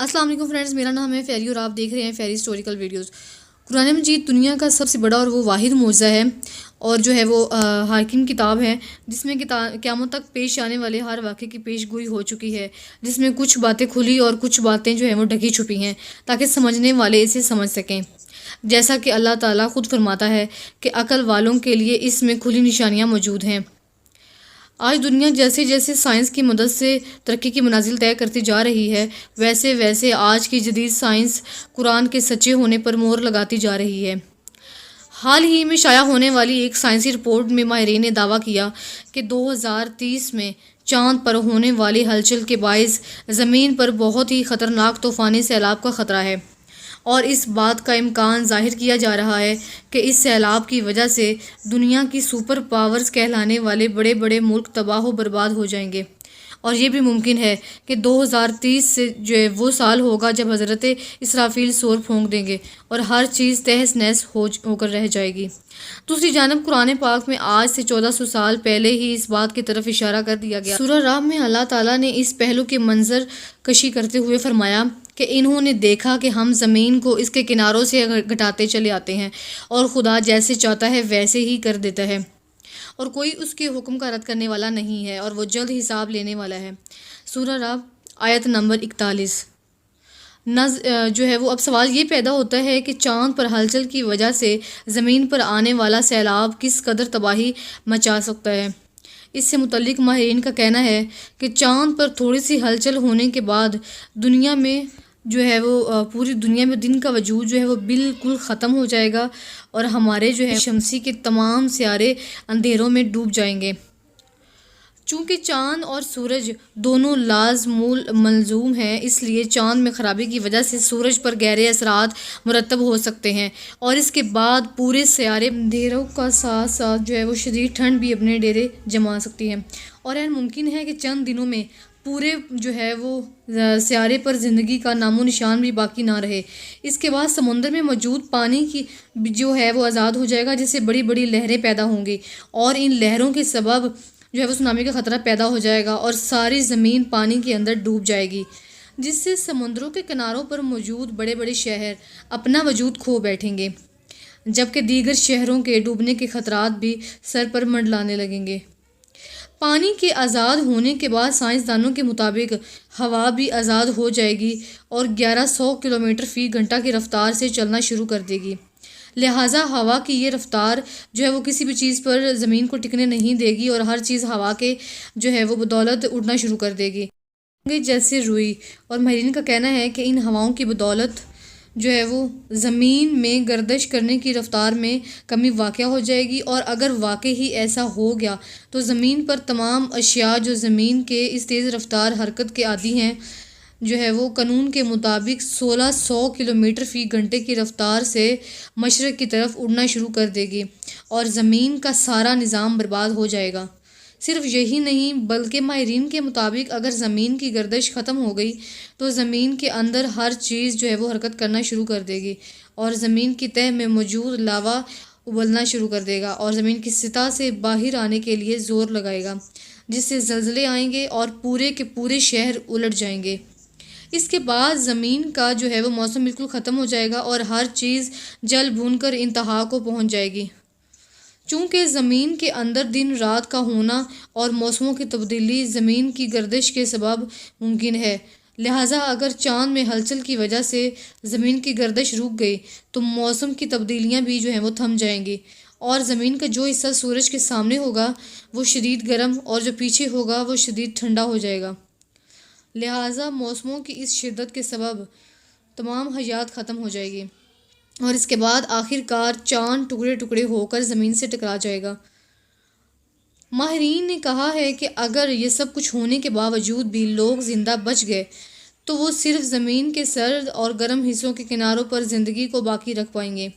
السلام علیکم فرینڈز، میرا نام ہے فیری اور آپ دیکھ رہے ہیں فیری ہسٹوریکل ویڈیوز۔ قرآن مجید دنیا کا سب سے بڑا اور وہ واحد معجزہ ہے، اور جو ہے وہ حاکم کتاب ہے، جس میں قیامت تک پیش آنے والے ہر واقعے کی پیش گوئی ہو چکی ہے، جس میں کچھ باتیں کھلی اور کچھ باتیں جو ہیں وہ ڈھکی چھپی ہیں تاکہ سمجھنے والے اسے سمجھ سکیں۔ جیسا کہ اللہ تعالیٰ خود فرماتا ہے کہ عقل والوں کے لیے اس میں کھلی نشانیاں موجود ہیں۔ آج دنیا جیسے جیسے سائنس کی مدد سے ترقی کی منازل طے کرتی جا رہی ہے، ویسے ویسے آج کی جدید سائنس قرآن کے سچے ہونے پر مہر لگاتی جا رہی ہے۔ حال ہی میں شائع ہونے والی ایک سائنسی رپورٹ میں ماہرین نے دعویٰ کیا کہ 2030 میں چاند پر ہونے والی ہلچل کے باعث زمین پر بہت ہی خطرناک طوفانی سیلاب کا خطرہ ہے، اور اس بات کا امکان ظاہر کیا جا رہا ہے کہ اس سیلاب کی وجہ سے دنیا کی سپر پاورز کہلانے والے بڑے بڑے ملک تباہ و برباد ہو جائیں گے، اور یہ بھی ممکن ہے کہ 2030 سے جو ہے وہ سال ہوگا جب حضرت اسرافیل سور پھونک دیں گے اور ہر چیز تہس نہس ہو کر رہ جائے گی۔ دوسری جانب قرآن پاک میں آج سے 1400 سال پہلے ہی اس بات کی طرف اشارہ کر دیا گیا۔ سورہ رعد میں اللہ تعالیٰ نے اس پہلو کی منظر کشی کرتے ہوئے فرمایا کہ انہوں نے دیکھا کہ ہم زمین کو اس کے کناروں سے گھٹاتے چلے آتے ہیں، اور خدا جیسے چاہتا ہے ویسے ہی کر دیتا ہے، اور کوئی اس کے حکم کا رد کرنے والا نہیں ہے، اور وہ جلد حساب لینے والا ہے۔ سورہ رعد آیت نمبر 41۔ جو ہے وہ اب سوال یہ پیدا ہوتا ہے کہ چاند پر ہلچل کی وجہ سے زمین پر آنے والا سیلاب کس قدر تباہی مچا سکتا ہے۔ اس سے متعلق ماہرین کا کہنا ہے کہ چاند پر تھوڑی سی ہلچل ہونے کے بعد دنیا میں جو ہے وہ پوری دنیا میں دن کا وجود جو ہے وہ بالکل ختم ہو جائے گا، اور ہمارے جو ہے شمسی کے تمام سیارے اندھیروں میں ڈوب جائیں گے۔ چونکہ چاند اور سورج دونوں ملزوم ہیں، اس لیے چاند میں خرابی کی وجہ سے سورج پر گہرے اثرات مرتب ہو سکتے ہیں، اور اس کے بعد پورے سیارے اندھیروں کا ساتھ ساتھ جو ہے وہ شدید ٹھنڈ بھی اپنے ڈیرے جما سکتی ہے، اور ممکن ہے کہ چند دنوں میں پورے جو ہے وہ سیارے پر زندگی کا نام و نشان بھی باقی نہ رہے۔ اس کے بعد سمندر میں موجود پانی کی جو ہے وہ آزاد ہو جائے گا، جس سے بڑی بڑی لہریں پیدا ہوں گی، اور ان لہروں کے سبب جو ہے وہ سونامی کا خطرہ پیدا ہو جائے گا، اور ساری زمین پانی کے اندر ڈوب جائے گی، جس سے سمندروں کے کناروں پر موجود بڑے بڑے شہر اپنا وجود کھو بیٹھیں گے، جبکہ دیگر شہروں کے ڈوبنے کے خطرات بھی سر پر منڈلانے لگیں گے۔ پانی کے آزاد ہونے کے بعد سائنسدانوں کے مطابق ہوا بھی آزاد ہو جائے گی اور 1100 کلومیٹر فی گھنٹہ کی رفتار سے چلنا شروع کر دے گی۔ لہٰذا ہوا کی یہ رفتار جو ہے وہ کسی بھی چیز پر زمین کو ٹکنے نہیں دے گی، اور ہر چیز ہوا کے جو ہے وہ بدولت اڑنا شروع کر دے گی، جیسے روئی۔ اور ماہرین کا کہنا ہے کہ ان ہواؤں کی بدولت جو ہے وہ زمین میں گردش کرنے کی رفتار میں کمی واقع ہو جائے گی، اور اگر واقع ہی ایسا ہو گیا تو زمین پر تمام اشیاء جو زمین کے اس تیز رفتار حرکت کے عادی ہیں جو ہے وہ قانون کے مطابق 1600 کلومیٹر فی گھنٹے کی رفتار سے مشرق کی طرف اڑنا شروع کر دے گی، اور زمین کا سارا نظام برباد ہو جائے گا۔ صرف یہی نہیں بلکہ ماہرین کے مطابق اگر زمین کی گردش ختم ہو گئی تو زمین کے اندر ہر چیز جو ہے وہ حرکت کرنا شروع کر دے گی، اور زمین کی تہہ میں موجود لاوا ابلنا شروع کر دے گا، اور زمین کی سطح سے باہر آنے کے لیے زور لگائے گا، جس سے زلزلے آئیں گے اور پورے کے پورے شہر الٹ جائیں گے۔ اس کے بعد زمین کا جو ہے وہ موسم بالکل ختم ہو جائے گا، اور ہر چیز جل بھون کر انتہا کو پہنچ جائے گی۔ چونکہ زمین کے اندر دن رات کا ہونا اور موسموں کی تبدیلی زمین کی گردش کے سبب ممکن ہے، لہٰذا اگر چاند میں ہلچل کی وجہ سے زمین کی گردش رک گئی تو موسم کی تبدیلیاں بھی جو ہیں وہ تھم جائیں گی، اور زمین کا جو حصہ سورج کے سامنے ہوگا وہ شدید گرم، اور جو پیچھے ہوگا وہ شدید ٹھنڈا ہو جائے گا۔ لہٰذا موسموں کی اس شدت کے سبب تمام حیات ختم ہو جائے گی، اور اس کے بعد آخر کار چاند ٹکڑے ٹکڑے ہو کر زمین سے ٹکرا جائے گا۔ ماہرین نے کہا ہے کہ اگر یہ سب کچھ ہونے کے باوجود بھی لوگ زندہ بچ گئے تو وہ صرف زمین کے سرد اور گرم حصوں کے کناروں پر زندگی کو باقی رکھ پائیں گے،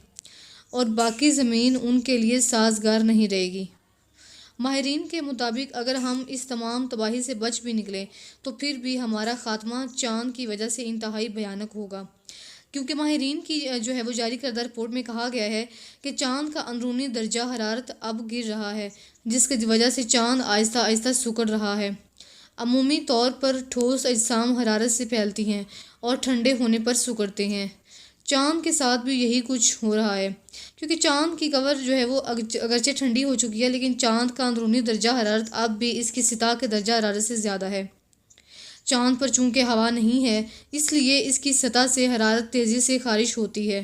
اور باقی زمین ان کے لیے سازگار نہیں رہے گی۔ ماہرین کے مطابق اگر ہم اس تمام تباہی سے بچ بھی نکلیں تو پھر بھی ہمارا خاتمہ چاند کی وجہ سے انتہائی بھیانک ہوگا، کیونکہ ماہرین کی جو ہے وہ جاری کردہ رپورٹ میں کہا گیا ہے کہ چاند کا اندرونی درجہ حرارت اب گر رہا ہے، جس کی وجہ سے چاند آہستہ آہستہ سکڑ رہا ہے۔ عمومی طور پر ٹھوس اجسام حرارت سے پھیلتی ہیں اور ٹھنڈے ہونے پر سکڑتے ہیں۔ چاند کے ساتھ بھی یہی کچھ ہو رہا ہے، کیونکہ چاند کی کور جو ہے وہ اگرچہ ٹھنڈی ہو چکی ہے، لیکن چاند کا اندرونی درجہ حرارت اب بھی اس کی سطح کے درجہ حرارت سے زیادہ ہے۔ چاند پر چونکہ ہوا نہیں ہے، اس لیے اس کی سطح سے حرارت تیزی سے خارج ہوتی ہے۔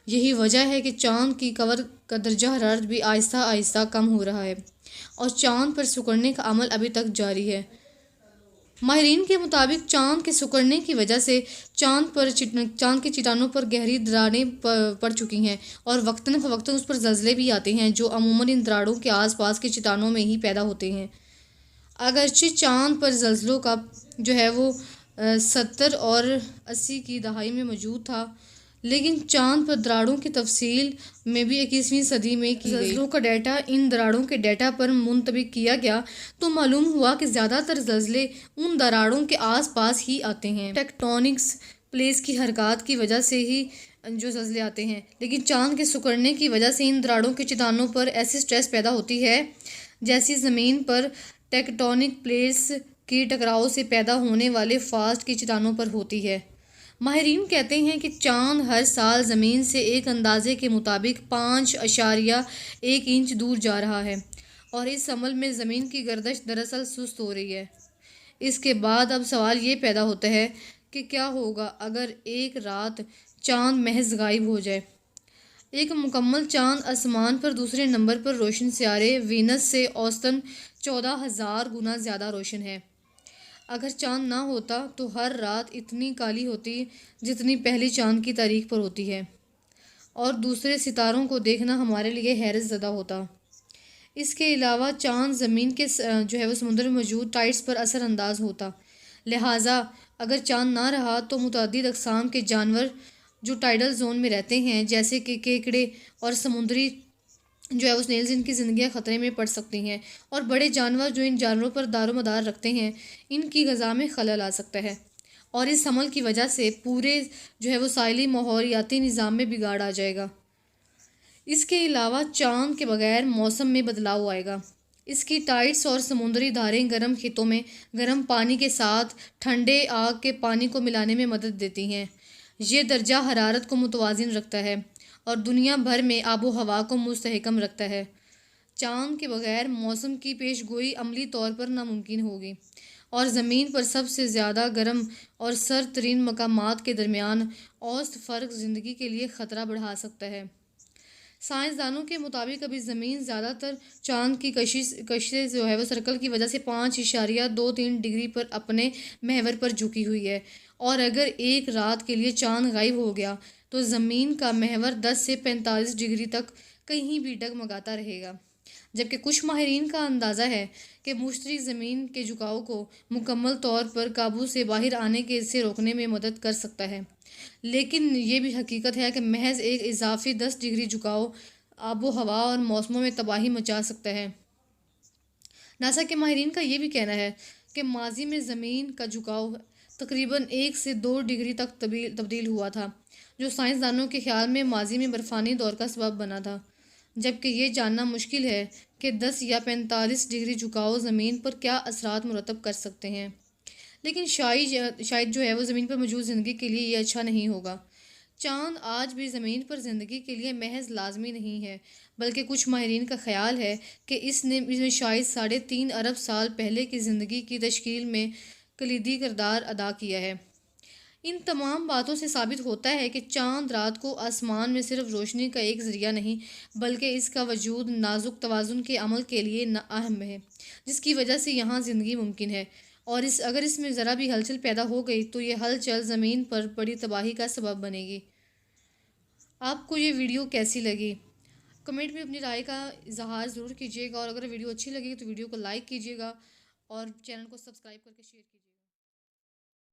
یہی وجہ ہے کہ چاند کی کور کا درجہ حرارت بھی آہستہ آہستہ کم ہو رہا ہے اور چاند پر سکڑنے کا عمل ابھی تک جاری ہے۔ ماہرین کے مطابق چاند کے سکڑنے کی وجہ سے چاند کے چٹانوں پر گہری دراڑیں پڑ چکی ہیں اور وقتاً فوقتاً اس پر زلزلے بھی آتے ہیں، جو عموماً ان دراڑوں کے آس پاس کے چٹانوں میں ہی پیدا ہوتے ہیں۔ اگرچہ چاند پر زلزلوں کا جو ہے وہ 70 اور 80 کی دہائی میں موجود تھا، لیکن چاند پر دراڑوں کی تفصیل میں بھی 21ویں صدی میں کی گئی۔ زلزلوں کا ڈیٹا ان دراڑوں کے ڈیٹا پر منطبق کیا گیا تو معلوم ہوا کہ زیادہ تر زلزلے ان دراڑوں کے آس پاس ہی آتے ہیں۔ ٹیکٹونکس پلیٹس کی حرکات کی وجہ سے ہی جو زلزلے آتے ہیں، لیکن چاند کے سکڑنے کی وجہ سے ان دراڑوں کے چٹانوں پر ایسی سٹریس پیدا ہوتی ہے جیسی زمین پر ٹیکٹونک پلیٹس کی ٹکراؤ سے پیدا ہونے والے فاسٹ کی چٹانوں پر ہوتی ہے۔ ماہرین کہتے ہیں کہ چاند ہر سال زمین سے ایک اندازے کے مطابق 5.1 انچ دور جا رہا ہے اور اس عمل میں زمین کی گردش دراصل سست ہو رہی ہے۔ اس کے بعد اب سوال یہ پیدا ہوتا ہے کہ کیا ہوگا اگر ایک رات چاند محض غائب ہو جائے۔ ایک مکمل چاند آسمان پر دوسرے نمبر پر روشن سیارے وینس سے اوسطاً 14,000 گنا زیادہ روشن ہے۔ اگر چاند نہ ہوتا تو ہر رات اتنی کالی ہوتی جتنی پہلی چاند کی تاریخ پر ہوتی ہے، اور دوسرے ستاروں کو دیکھنا ہمارے لیے حیرت زدہ ہوتا۔ اس کے علاوہ چاند زمین کے جو ہے وہ سمندر میں موجود ٹائڈس پر اثر انداز ہوتا، لہٰذا اگر چاند نہ رہا تو متعدد اقسام کے جانور جو ٹائیڈل زون میں رہتے ہیں، جیسے کہ کیکڑے اور سمندری جو ہے وہ سنیلز، ان کی زندگیاں خطرے میں پڑ سکتی ہیں، اور بڑے جانور جو ان جانوروں پر دار و مدار رکھتے ہیں، ان کی غذا میں خلل آ سکتا ہے، اور اس عمل کی وجہ سے پورے جو ہے وہ ساحلی ماحولیاتی نظام میں بگاڑ آ جائے گا۔ اس کے علاوہ چاند کے بغیر موسم میں بدلاؤ آئے گا۔ اس کی ٹائڈس اور سمندری دھاریں گرم خطوں میں گرم پانی کے ساتھ ٹھنڈے آگ کے پانی کو ملانے میں مدد دیتی ہیں۔ یہ درجہ حرارت کو متوازن رکھتا ہے اور دنیا بھر میں آب و ہوا کو مستحکم رکھتا ہے۔ چاند کے بغیر موسم کی پیش گوئی عملی طور پر ناممکن ہوگی، اور زمین پر سب سے زیادہ گرم اور سرد ترین مقامات کے درمیان اوسط فرق زندگی کے لیے خطرہ بڑھا سکتا ہے۔ سائنسدانوں کے مطابق ابھی زمین زیادہ تر چاند کی کشش جو ہے وہ سرکل کی وجہ سے 5.23 ڈگری پر اپنے محور پر جھکی ہوئی ہے، اور اگر ایک رات کے لیے چاند غائب ہو گیا تو زمین کا محور 10 سے 45 ڈگری تک کہیں بھی ڈگمگاتا رہے گا، جبکہ کچھ ماہرین کا اندازہ ہے کہ مشترک زمین کے جھکاؤ کو مکمل طور پر قابو سے باہر آنے سے روکنے میں مدد کر سکتا ہے، لیکن یہ بھی حقیقت ہے کہ محض ایک اضافی 10 ڈگری جھکاؤ آب و ہوا اور موسموں میں تباہی مچا سکتا ہے۔ ناسا کے ماہرین کا یہ بھی کہنا ہے کہ ماضی میں زمین کا جھکاؤ تقریباً 1 سے 2 ڈگری تک تبدیل ہوا تھا، جو سائنسدانوں کے خیال میں ماضی میں برفانی دور کا سبب بنا تھا، جبکہ یہ جاننا مشکل ہے کہ 10 یا 45 ڈگری جھکاؤ زمین پر کیا اثرات مرتب کر سکتے ہیں، لیکن شاید جو ہے وہ زمین پر موجود زندگی کے لیے یہ اچھا نہیں ہوگا۔ چاند آج بھی زمین پر زندگی کے لیے محض لازمی نہیں ہے، بلکہ کچھ ماہرین کا خیال ہے کہ اس نے شاید 3.5 ارب سال پہلے کی زندگی کی تشکیل میں کلیدی کردار ادا کیا ہے۔ ان تمام باتوں سے ثابت ہوتا ہے کہ چاند رات کو آسمان میں صرف روشنی کا ایک ذریعہ نہیں، بلکہ اس کا وجود نازک توازن کے عمل کے لیے اہم ہے، جس کی وجہ سے یہاں زندگی ممکن ہے، اور اگر اس میں ذرا بھی ہلچل پیدا ہو گئی تو یہ ہلچل زمین پر بڑی تباہی کا سبب بنے گی۔ آپ کو یہ ویڈیو کیسی لگی؟ کمنٹ میں اپنی رائے کا اظہار ضرور کیجیے گا، اور اگر ویڈیو اچھی لگی تو ویڈیو کو لائک کیجیے گا اور چینل کو سبسکرائب کر کے شیئر کیجیے گا۔